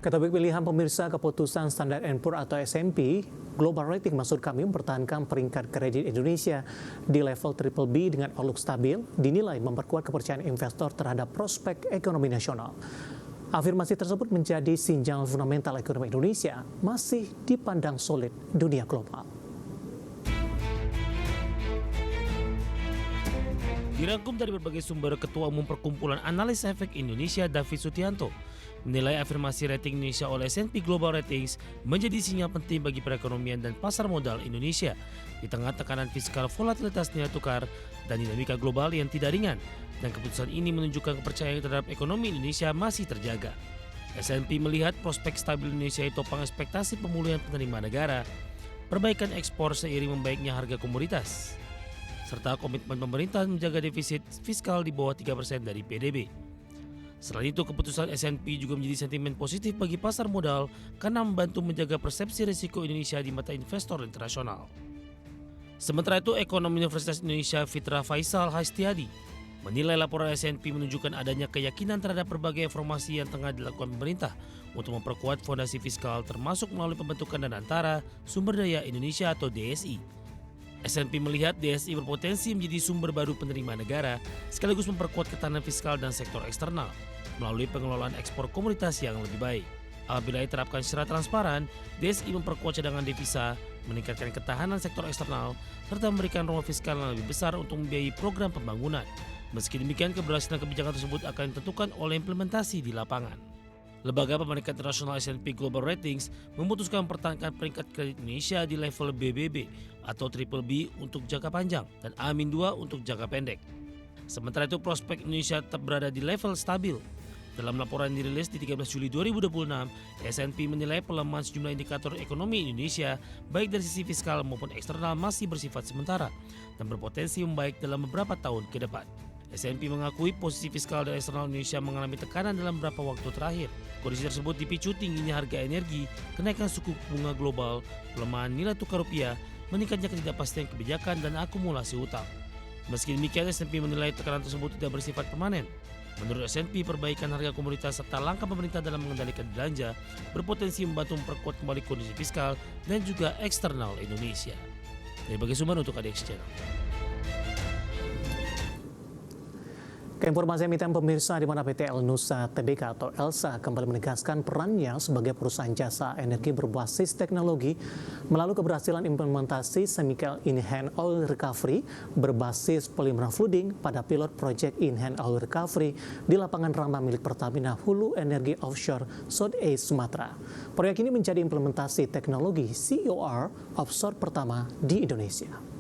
Ketopik pilihan pemirsa, keputusan Standard & Poor's atau S&P Global Rating maksud kami mempertahankan peringkat kredit Indonesia di level BBB dengan outlook stabil dinilai memperkuat kepercayaan investor terhadap prospek ekonomi nasional. Afirmasi tersebut menjadi sinyal fundamental ekonomi Indonesia masih dipandang solid dunia global. Dirangkum dari berbagai sumber, Ketua Umum Perkumpulan Analis Efek Indonesia David Sutianto menilai afirmasi rating Indonesia oleh S&P Global Ratings menjadi sinyal penting bagi perekonomian dan pasar modal Indonesia di tengah tekanan fiskal, volatilitas nilai tukar, dan dinamika global yang tidak ringan. Dan keputusan ini menunjukkan kepercayaan terhadap ekonomi Indonesia masih terjaga. S&P melihat prospek stabil Indonesia ditopang ekspektasi pemulihan penerimaan negara, perbaikan ekspor seiring membaiknya harga komoditas, serta komitmen pemerintah menjaga defisit fiskal di bawah 3% dari PDB. Selain itu, keputusan S&P juga menjadi sentimen positif bagi pasar modal karena membantu menjaga persepsi risiko Indonesia di mata investor internasional. Sementara itu, ekonom Universitas Indonesia Fitra Faisal Hastiadi menilai laporan S&P menunjukkan adanya keyakinan terhadap berbagai informasi yang tengah dilakukan pemerintah untuk memperkuat fondasi fiskal termasuk melalui pembentukan Dana Antara Sumber Daya Indonesia atau DSI. S&P melihat DSI berpotensi menjadi sumber baru penerimaan negara sekaligus memperkuat ketahanan fiskal dan sektor eksternal melalui pengelolaan ekspor komoditas yang lebih baik. Apabila diterapkan secara transparan, DSI memperkuat cadangan devisa, meningkatkan ketahanan sektor eksternal, serta memberikan ruang fiskal yang lebih besar untuk membiayai program pembangunan. Meski demikian, keberhasilan kebijakan tersebut akan ditentukan oleh implementasi di lapangan. Lembaga Pemeringkat Internasional S&P Global Ratings memutuskan mempertahankan peringkat kredit Indonesia di level BBB atau BBB untuk jangka panjang dan A-2 untuk jangka pendek. Sementara itu, prospek Indonesia tetap berada di level stabil. Dalam laporan dirilis di 13 Juli 2026, S&P menilai pelemahan sejumlah indikator ekonomi Indonesia baik dari sisi fiskal maupun eksternal masih bersifat sementara dan berpotensi membaik dalam beberapa tahun ke depan. S&P mengakui posisi fiskal dan eksternal Indonesia mengalami tekanan dalam beberapa waktu terakhir. Kondisi tersebut dipicu tingginya harga energi, kenaikan suku bunga global, pelemahan nilai tukar rupiah, meningkatnya ketidakpastian kebijakan, dan akumulasi utang. Meski demikian, S&P menilai tekanan tersebut tidak bersifat permanen. Menurut S&P, perbaikan harga komoditas serta langkah pemerintah dalam mengendalikan belanja berpotensi membantu memperkuat kembali kondisi fiskal dan juga eksternal Indonesia. Dari berbagai sumber untuk ADX Channel. Keinformasi emiten pemirsa di mana PT Elnusa Tbk atau ELSA kembali menegaskan perannya sebagai perusahaan jasa energi berbasis teknologi melalui keberhasilan implementasi Chemical In-Hand Oil Recovery berbasis polymer flooding pada pilot project In-Hand Oil Recovery di lapangan Rama milik Pertamina Hulu Energi Offshore South East Sumatera. Proyek ini menjadi implementasi teknologi COR offshore pertama di Indonesia.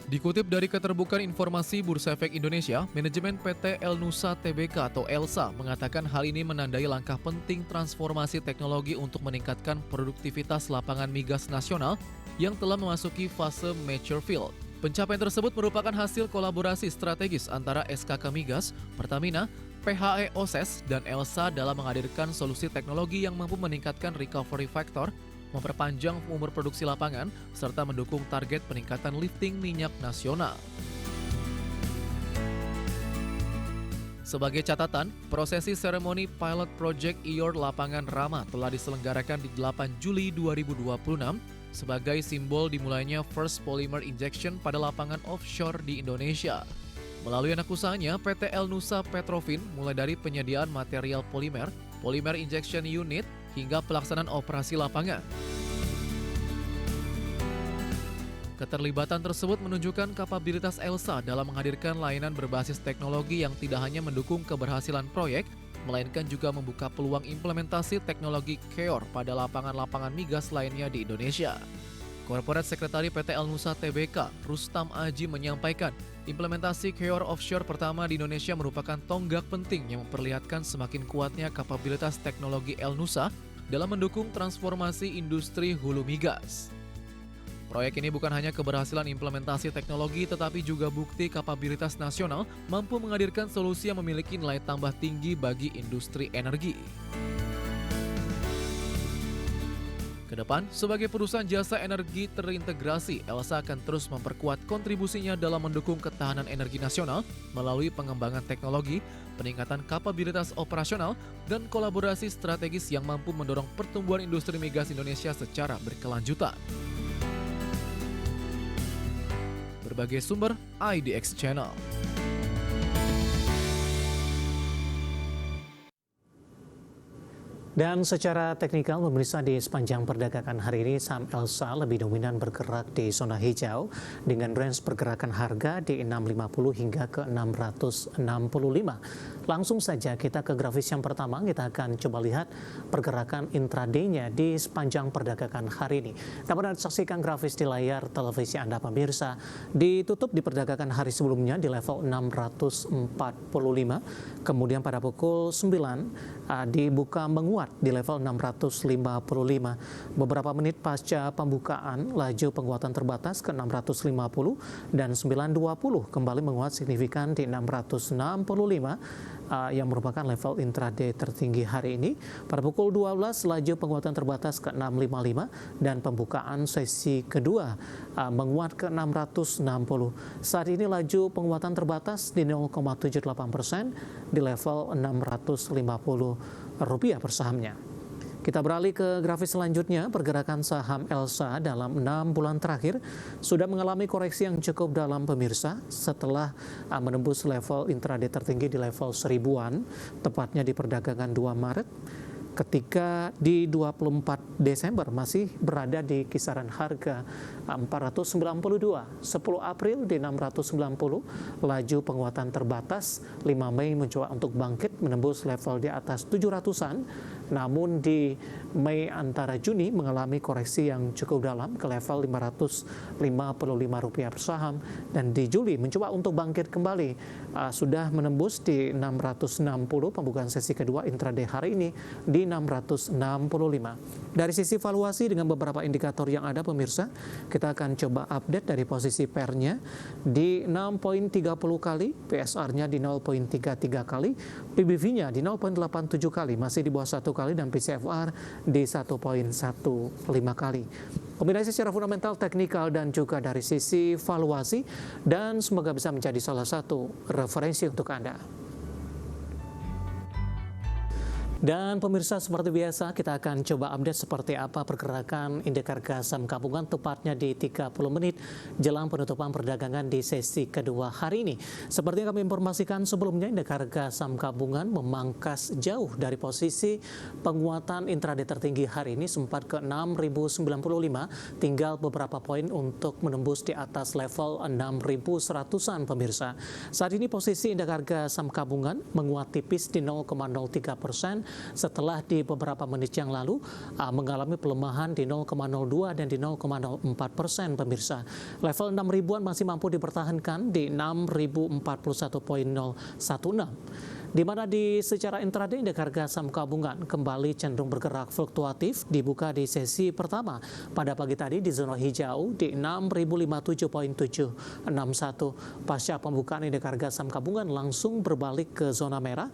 Dikutip dari Keterbukaan Informasi Bursa Efek Indonesia, manajemen PT Elnusa Tbk atau ELSA mengatakan hal ini menandai langkah penting transformasi teknologi untuk meningkatkan produktivitas lapangan migas nasional yang telah memasuki fase mature field. Pencapaian tersebut merupakan hasil kolaborasi strategis antara SKK Migas, Pertamina, PHE OSES, dan ELSA dalam menghadirkan solusi teknologi yang mampu meningkatkan recovery factor, memperpanjang umur produksi lapangan, serta mendukung target peningkatan lifting minyak nasional. Sebagai catatan, prosesi seremoni Pilot Project IOR Lapangan Rama telah diselenggarakan di 8 Juli 2026 sebagai simbol dimulainya First Polymer Injection pada lapangan offshore di Indonesia. Melalui anak usahanya, PT Elnusa Petrofin mulai dari penyediaan material polimer, Polymer Injection Unit, hingga pelaksanaan operasi lapangan. Keterlibatan tersebut menunjukkan kapabilitas ELSA dalam menghadirkan layanan berbasis teknologi yang tidak hanya mendukung keberhasilan proyek, melainkan juga membuka peluang implementasi teknologi KEOR pada lapangan-lapangan migas lainnya di Indonesia. Corporate Sekretari PT Elnusa Tbk, Rustam Aji menyampaikan, implementasi KEOR offshore pertama di Indonesia merupakan tonggak penting yang memperlihatkan semakin kuatnya kapabilitas teknologi Elnusa dalam mendukung transformasi industri hulu migas. Proyek ini bukan hanya keberhasilan implementasi teknologi, tetapi juga bukti kapabilitas nasional mampu menghadirkan solusi yang memiliki nilai tambah tinggi bagi industri energi. Kedepan, sebagai perusahaan jasa energi terintegrasi, Elsa akan terus memperkuat kontribusinya dalam mendukung ketahanan energi nasional melalui pengembangan teknologi, peningkatan kapabilitas operasional, dan kolaborasi strategis yang mampu mendorong pertumbuhan industri migas Indonesia secara berkelanjutan. Berbagai sumber, IDX Channel. Dan secara teknikal, pemirsa, di sepanjang perdagangan hari ini, saham Elsa lebih dominan bergerak di zona hijau dengan range pergerakan harga di 650 hingga ke 665. Langsung saja kita ke grafis yang pertama, kita akan coba lihat pergerakan intraday-nya di sepanjang perdagangan hari ini. Dapat Anda saksikan grafis di layar televisi Anda, pemirsa. Ditutup di perdagangan hari sebelumnya di level 645, kemudian pada pukul 9 dibuka menguat di level 655. Beberapa menit pasca pembukaan, laju penguatan terbatas ke 650 dan 920 kembali menguat signifikan di 665 yang merupakan level intraday tertinggi hari ini. Pada pukul 12 laju penguatan terbatas ke 655 dan pembukaan sesi kedua menguat ke 660. Saat ini laju penguatan terbatas di 0,78% di level Rp650 per sahamnya. Kita beralih ke grafis selanjutnya. Pergerakan saham Elsa dalam 6 bulan terakhir sudah mengalami koreksi yang cukup dalam, pemirsa, setelah menembus level intraday tertinggi di level 1000-an, tepatnya di perdagangan 2 Maret. Ketika di 24 Desember masih berada di kisaran harga 492, 10 April di 690, laju penguatan terbatas, 5 Mei mencoba untuk bangkit menembus level di atas 700-an, namun di Mei antara Juni mengalami koreksi yang cukup dalam ke level Rp555 per saham, dan di Juli mencoba untuk bangkit kembali, sudah menembus di 660 pembukaan sesi kedua intraday hari ini di 665. Dari sisi valuasi dengan beberapa indikator yang ada, pemirsa, kita akan coba update dari posisi pair-nya di 6.30 kali, PSR-nya di 0.33 kali, PBV-nya di 0.87 kali, masih di bawah 1 kali, dan PCFR di 1.15 kali. Kombinasi secara fundamental, teknikal, dan juga dari sisi valuasi, dan semoga bisa menjadi salah satu referensi untuk Anda. Dan pemirsa, seperti biasa kita akan coba update seperti apa pergerakan indeks harga saham gabungan tepatnya di 30 menit jelang penutupan perdagangan di sesi kedua hari ini. Seperti yang kami informasikan sebelumnya, indeks harga saham gabungan memangkas jauh dari posisi penguatan intraday tertinggi hari ini, sempat ke 6.095, tinggal beberapa poin untuk menembus di atas level 6.100-an, pemirsa. Saat ini posisi indeks harga saham gabungan menguat tipis di 0,03% setelah di beberapa menit yang lalu mengalami pelemahan di 0,02 dan di 0,04%, pemirsa. Level 6.000-an masih mampu dipertahankan di 6.041.016. Di mana di secara intraday indeks harga saham gabungan kembali cenderung bergerak fluktuatif, dibuka di sesi pertama pada pagi tadi di zona hijau di 6.057.761. Pasca pembukaan indeks harga saham gabungan langsung berbalik ke zona merah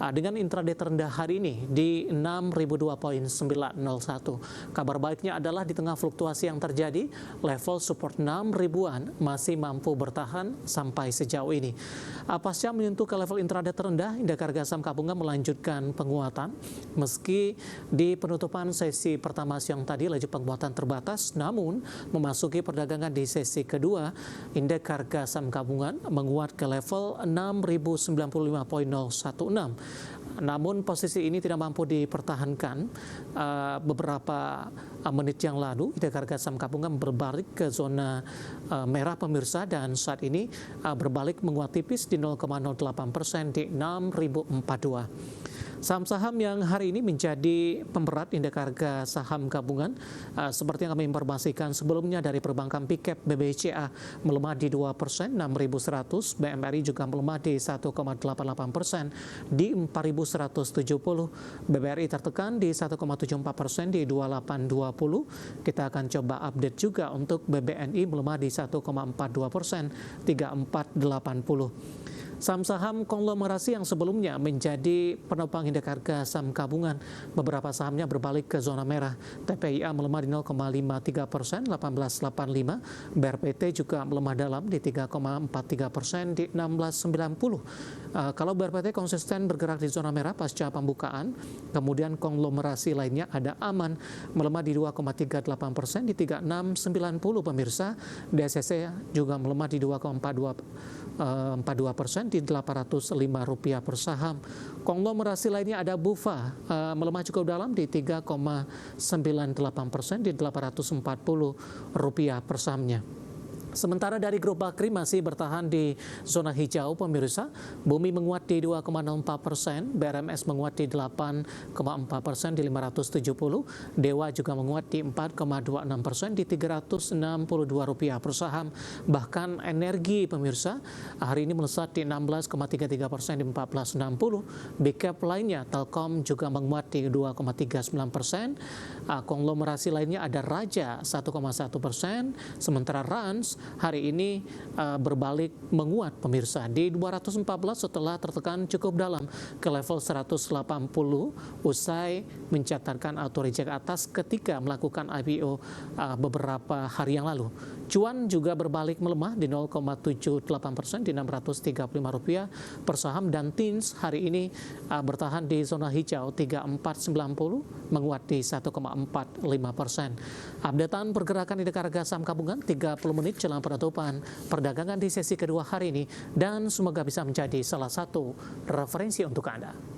dengan intraday terendah hari ini di 6.002.901. Kabar baiknya adalah di tengah fluktuasi yang terjadi, level support 6.000-an masih mampu bertahan sampai sejauh ini. Pasca menyentuh ke level intraday terendah, indeks harga saham gabungan melanjutkan penguatan meski di penutupan sesi pertama siang tadi laju penguatan terbatas, namun memasuki perdagangan di sesi kedua indeks harga saham gabungan menguat ke level 6.095.016. Namun posisi ini tidak mampu dipertahankan. Beberapa menit yang lalu indeks harga saham gabungan berbalik ke zona merah, pemirsa, dan saat ini berbalik menguat tipis di 0,08% di 6.042. Saham-saham yang hari ini menjadi pemberat indeks harga saham gabungan seperti yang kami informasikan sebelumnya dari perbankan Picap, BBCA melemah di 2%, 6.100, BMRI juga melemah di 1,88% di 4.170, BBRI tertekan di 1,74% di 2820. Kita akan coba update juga untuk BBNI melemah di 1,42%, 3480. Saham-saham konglomerasi yang sebelumnya menjadi penopang indeks harga saham gabungan, beberapa sahamnya berbalik ke zona merah. TPIA melemah di 0,53%, 18,85. BRPT juga melemah dalam di 3,43% di 16,90. Kalau BRPT konsisten bergerak di zona merah pasca pembukaan, kemudian konglomerasi lainnya ada Aman melemah di 2,38% di 36,90 pemirsa. DSC juga melemah di 2,42% di Rp805 per saham. Konglomerasi lainnya ada Bufa melemah cukup dalam di 3,98% di Rp840 per sahamnya. Sementara dari grup Bakri masih bertahan di zona hijau pemirsa. Bumi menguat di 2,04%, BRMS menguat di 8,4% di 570, Dewa juga menguat di 4,26% di Rp362 per saham. Bahkan energi pemirsa hari ini melesat di 16,33% di 1460. Big cap lainnya Telkom juga menguat di 2,39%. Konglomerasi lainnya ada Raja 1,1%, sementara Rans hari ini berbalik menguat pemirsa di 214 setelah tertekan cukup dalam ke level 180 usai mencatatkan auto reject atas ketika melakukan IPO beberapa hari yang lalu. Cuan juga berbalik melemah di 0,78% di Rp635 per saham, dan TINS hari ini bertahan di zona hijau 3490 menguat di 1,45%. Updatean pergerakan indeks harga saham gabungan 30 menit jelang penutupan perdagangan di sesi kedua hari ini, dan semoga bisa menjadi salah satu referensi untuk Anda.